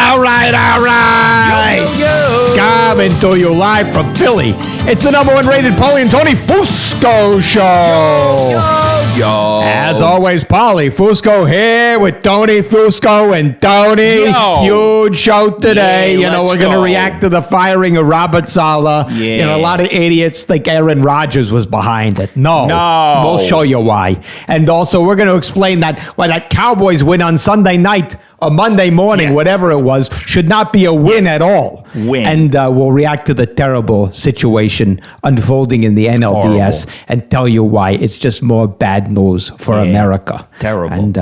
All right. Yo. Coming to you live from Philly. It's the number one rated Paulie Tony Fusco show. Yo. As always, Paulie Fusco here with Tony Fusco and Tony. Huge show today. Yeah, we're going to react to the firing of Robert Saleh. Yeah. A lot of idiots think Aaron Rodgers was behind it. No. We'll show you why. And also, we're going to explain why that Cowboys win on Sunday night or Monday morning, whatever it was, should not be a win at all. And we'll react to the terrible situation unfolding in the NLDS and tell you why it's just more bad news for America. Terrible. And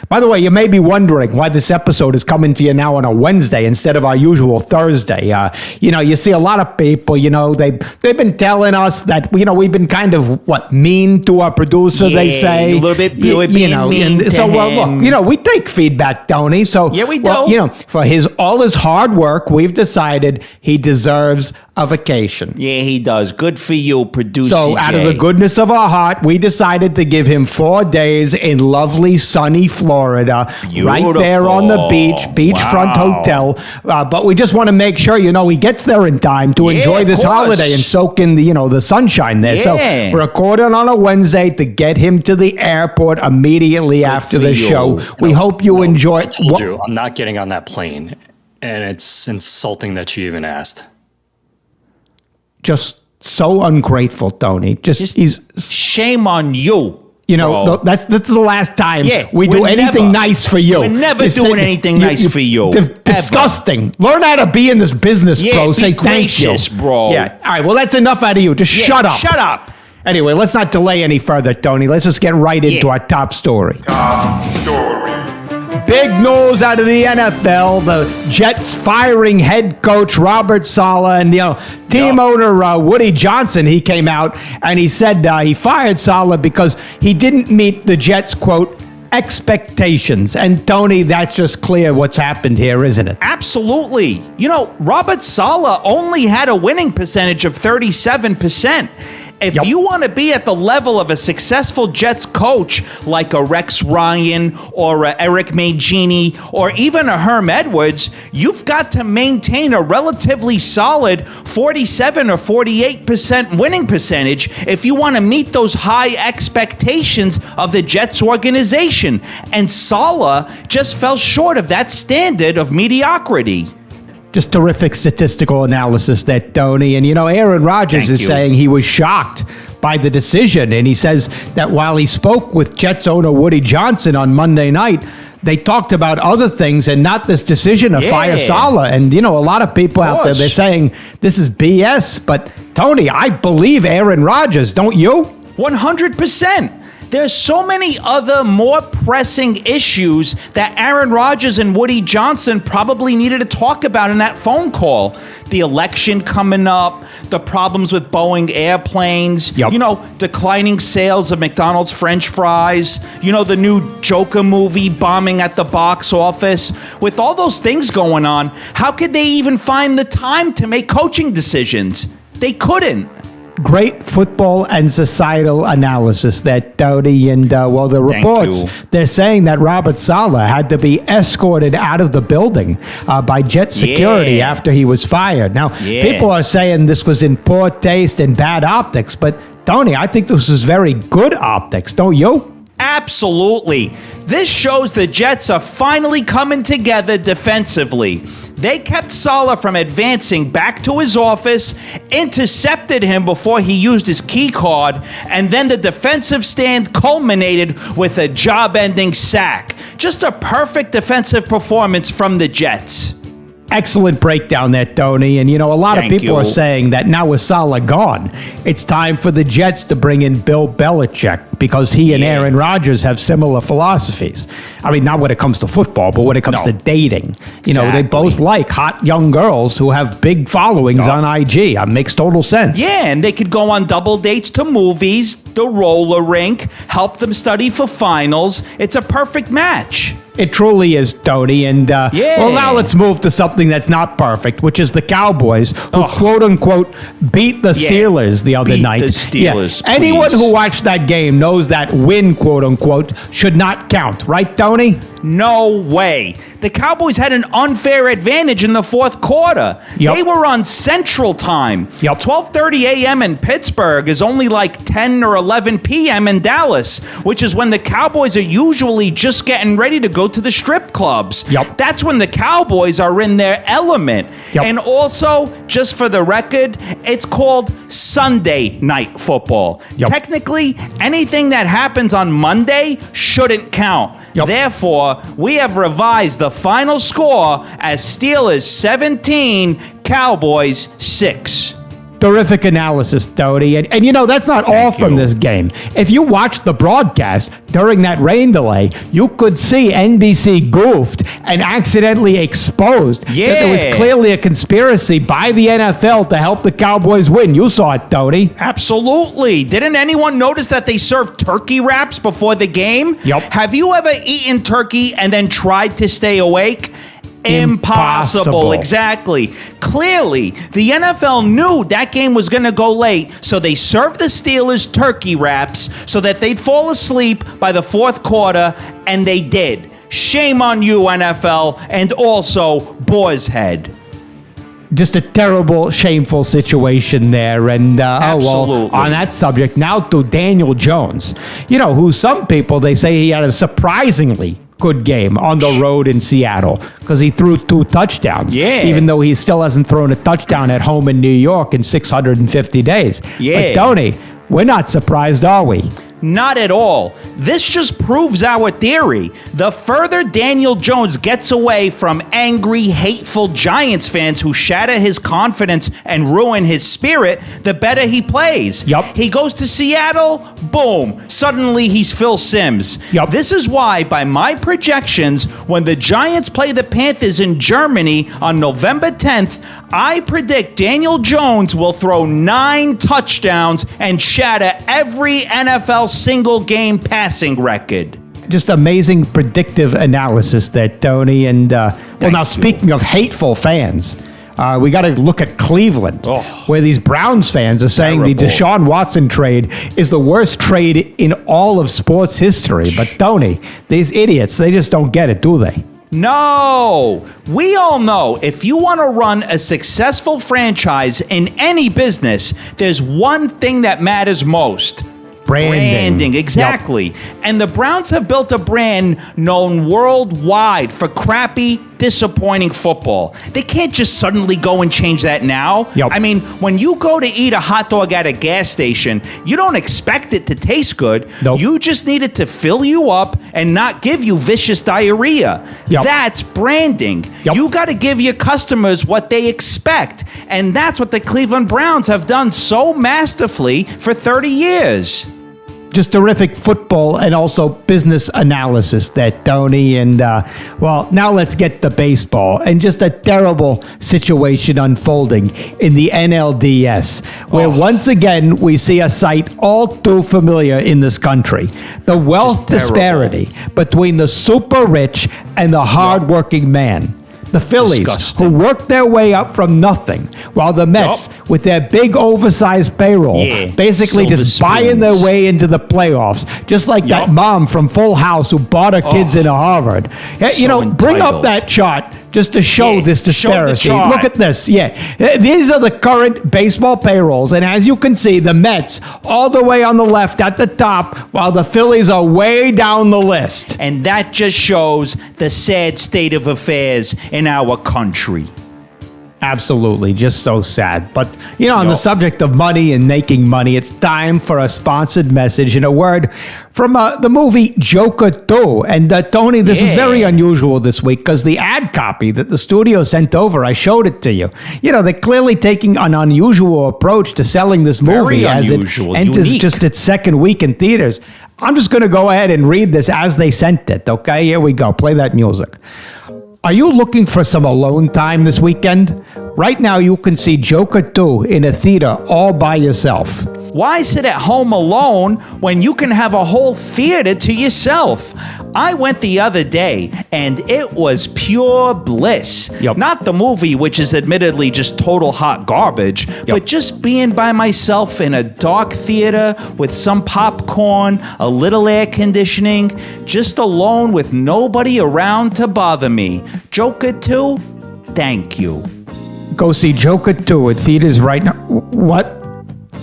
by the way, you may be wondering why this episode is coming to you now on a Wednesday instead of our usual Thursday. You see a lot of people, they've been telling us that, we've been kind of, mean to our producer, they say. A little bit, mean to him. Look, we take feedback, Tony. So, yeah, we do. For all his hard work, we've decided he deserves a vacation. Yeah, he does. Good for you, producer. So, out of the goodness of our heart, we decided to give him 4 days in lovely, sunny Florida. Beautiful. Right there on the beachfront hotel. But we just want to make sure, he gets there in time to enjoy this holiday and soak in the sunshine there. So, we're recording on a Wednesday to get him to the airport immediately after the show. We hope you enjoy. I told you, I'm not getting on that plane. And it's insulting that you even asked. Just so ungrateful, Tony. He's shame on you. That's the last time we do anything nice for you. We're never doing anything nice for you. Disgusting. Learn how to be in this business, bro. Say thank you, bro. Yeah. All right. Well, that's enough out of you. Just shut up. Shut up. Anyway, let's not delay any further, Tony. Let's just get right into our top story. Big news out of the NFL. The Jets firing head coach Robert Saleh and team owner Woody Johnson. He came out and he said he fired Saleh because he didn't meet the Jets, quote, expectations. And Tony, that's just clear what's happened here, isn't it? Absolutely. Robert Saleh only had a winning percentage of 37%. If you want to be at the level of a successful Jets coach like a Rex Ryan or a Eric Mangini or even a Herm Edwards, you've got to maintain a relatively solid 47 or 48% winning percentage if you want to meet those high expectations of the Jets organization. And Saleh just fell short of that standard of mediocrity. Just terrific statistical analysis there, Tony. And, Aaron Rodgers is saying he was shocked by the decision. And he says that while he spoke with Jets owner Woody Johnson on Monday night, they talked about other things and not this decision to fire Saleh. And, a lot of people out there, they're saying this is BS. But, Tony, I believe Aaron Rodgers, don't you? 100%. There's so many other more pressing issues that Aaron Rodgers and Woody Johnson probably needed to talk about in that phone call. The election coming up, the problems with Boeing airplanes, declining sales of McDonald's French fries, the new Joker movie bombing at the box office. With all those things going on, how could they even find the time to make coaching decisions? They couldn't. Great football and societal analysis that Tony and the reports, they're saying that Robert Saleh had to be escorted out of the building by Jet security after he was fired. Now, people are saying this was in poor taste and bad optics, but Tony, I think this is very good optics, don't you? Absolutely. This shows the Jets are finally coming together defensively. They kept Saleh from advancing back to his office, intercepted him before he used his key card, and then the defensive stand culminated with a job-ending sack. Just a perfect defensive performance from the Jets. Excellent breakdown there, Tony. And, a lot of people are saying that now with Saleh gone, it's time for the Jets to bring in Bill Belichick because he and Aaron Rodgers have similar philosophies. I mean, not when it comes to football, but when it comes to dating. They both like hot young girls who have big followings on IG. It makes total sense. Yeah, and they could go on double dates to movies, the roller rink, help them study for finals. It's a perfect match. It truly is, Tony. And well, now let's move to something that's not perfect, which is the Cowboys, who quote unquote beat the Steelers the other night. The Steelers, Anyone who watched that game knows that win, quote unquote, should not count, right, Tony? No way. The Cowboys had an unfair advantage in the fourth quarter. Yep. They were on Central Time. Yep. 12:30 a.m. in Pittsburgh is only like 10 or 11 p.m. in Dallas, which is when the Cowboys are usually just getting ready to go to the strip clubs. Yep. That's when the Cowboys are in their element. Yep. And also, just for the record, it's called Sunday Night Football. Yep. Technically, anything that happens on Monday shouldn't count. Yep. Therefore, we have revised the final score as Steelers 17, Cowboys 6. Terrific analysis, Tony. And you know, that's not all from this game. If you watched the broadcast during that rain delay, you could see NBC goofed and accidentally exposed that there was clearly a conspiracy by the NFL to help the Cowboys win. You saw it, Tony. Absolutely. Didn't anyone notice that they served turkey wraps before the game? Yep. Have you ever eaten turkey and then tried to stay awake? Impossible. Exactly. Clearly, the NFL knew that game was going to go late, so they served the Steelers turkey wraps so that they'd fall asleep by the fourth quarter, and they did. Shame on you, NFL, and also Boar's Head. Just a terrible, shameful situation there. And, Absolutely. on that subject, now to Daniel Jones, you know, who some people, they say he had a surprisingly good game on the road in Seattle because he threw 2 touchdowns. Yeah. Even though he still hasn't thrown a touchdown at home in New York in 650 days. Yeah. But Tony, we're not surprised, are we? Not at all. This just proves our theory. The further Daniel Jones gets away from angry, hateful Giants fans who shatter his confidence and ruin his spirit, the better he plays. Yup. He goes to Seattle, boom, suddenly he's Phil Simms. Yup. This is why, by my projections, when the Giants play the Panthers in Germany on November 10th, I predict Daniel Jones will throw 9 touchdowns and shatter every NFL single game passing record. Just amazing predictive analysis there, Tony. And, now speaking of hateful fans, we got to look at Cleveland, where these Browns fans are saying the Deshaun Watson trade is the worst trade in all of sports history. But, Tony, these idiots, they just don't get it, do they? No, we all know if you want to run a successful franchise in any business, there's one thing that matters most. Branding, exactly. Yep. And the Browns have built a brand known worldwide for crappy, disappointing football. They can't just suddenly go and change that now. Yep. I mean, when you go to eat a hot dog at a gas station, you don't expect it to taste good. Nope. You just need it to fill you up and not give you vicious diarrhea. Yep. That's branding. Yep. You got to give your customers what they expect. And that's what the Cleveland Browns have done so masterfully for 30 years. Just terrific football and also business analysis there, Tony. And, now let's get to baseball. And just a terrible situation unfolding in the NLDS, where once again we see a sight all too familiar in this country. The wealth disparity between the super rich and the hardworking man. The Phillies, Disgusting. who worked their way up from nothing, while the Mets, with their big oversized payroll, basically Silver just buying their spoons. way into the playoffs, just like that mom from Full House who bought her kids into Harvard. You know, bring up entitled. that chart just to show this show the disparity. chart. Look at this. These are the current baseball payrolls, and as you can see, the Mets all the way on the left at the top, while the Phillies are way down the list. And that just shows the sad state of affairs in our country. Absolutely, just so sad. But, you know, on the subject of money and making money, it's time for a sponsored message and a word from the movie Joker 2. And, Tony, this is very unusual this week because the ad copy that the studio sent over, I showed it to you. You know, they're clearly taking an unusual approach to selling this movie Very as unusual, it enters unique. just its second week in theaters. I'm just going to go ahead and read this as they sent it, okay? Here we go. Play that music. Are you looking for some alone time this weekend? Right now, you can see Joker 2 in a theater all by yourself. Why sit at home alone when you can have a whole theater to yourself? I went the other day, and it was pure bliss. Yep. Not the movie, which is admittedly just total hot garbage, but just being by myself in a dark theater with some popcorn, a little air conditioning, just alone with nobody around to bother me. Joker 2, thank you. Go see Joker 2 at theaters right now. What?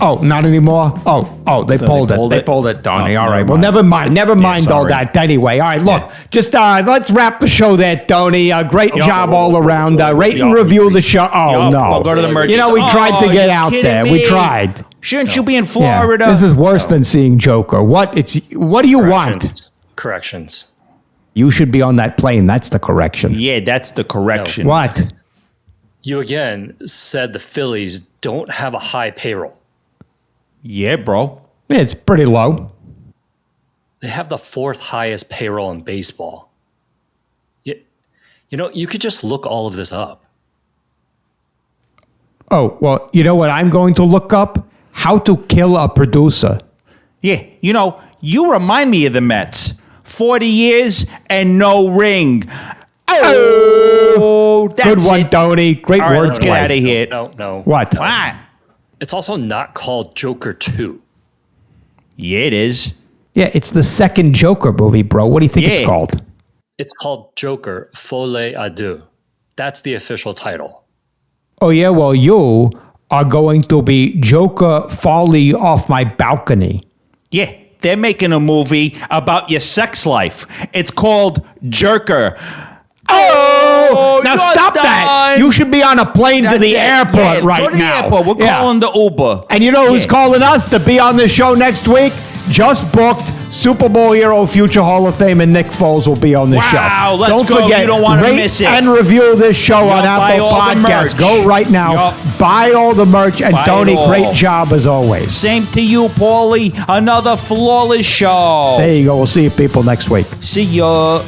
Oh, not anymore? Oh, they pulled it. They pulled it, Tony. All right. Well, never mind. Never mind all that. Anyway, all right, look, just let's wrap the show there, Tony. Great job all around. Rate and review the show. Oh, no. I'll go to the merch. You know, we tried to get out kidding there. me? We tried. Shouldn't you be in Florida? This is worse than seeing Joker. What do you want? Corrections. You should be on that plane. That's the correction. Yeah, that's the correction. What? You again said the Phillies don't have a high payroll. Yeah, bro. It's pretty low. They have the 4th highest payroll in baseball. You know, you could just look all of this up. Oh, well, you know what I'm going to look up? How to kill a producer. Yeah, you know, you remind me of the Mets. 40 years and no ring. Oh, that's Good one, it. Tony. Great All right, words. let's get out of here. No. What? What? It's also not called Joker 2. Yeah, it is. Yeah, it's the second Joker movie, bro. What do you think it's called? It's called Joker Folie à Deux. That's the official title. Oh, yeah, well, you are going to be Joker falling off my balcony. Yeah, they're making a movie about your sex life. It's called Jerker. Oh, now you're stop done. that. You should be on a plane to the That's it. airport right go to the now. airport. We're calling the Uber. And you know who's calling us to be on the show next week? Just booked Super Bowl hero, future Hall of Fame, and Nick Foles will be on the show. Wow, let's don't go. Forget, You don't want to rate miss it. and review this show on buy Apple all the Podcasts. merch. Go right now. Buy all the merch. And Buy Tony, it all. great job as always. Same to you, Paulie. Another flawless show. There you go. We'll see you people next week. See ya.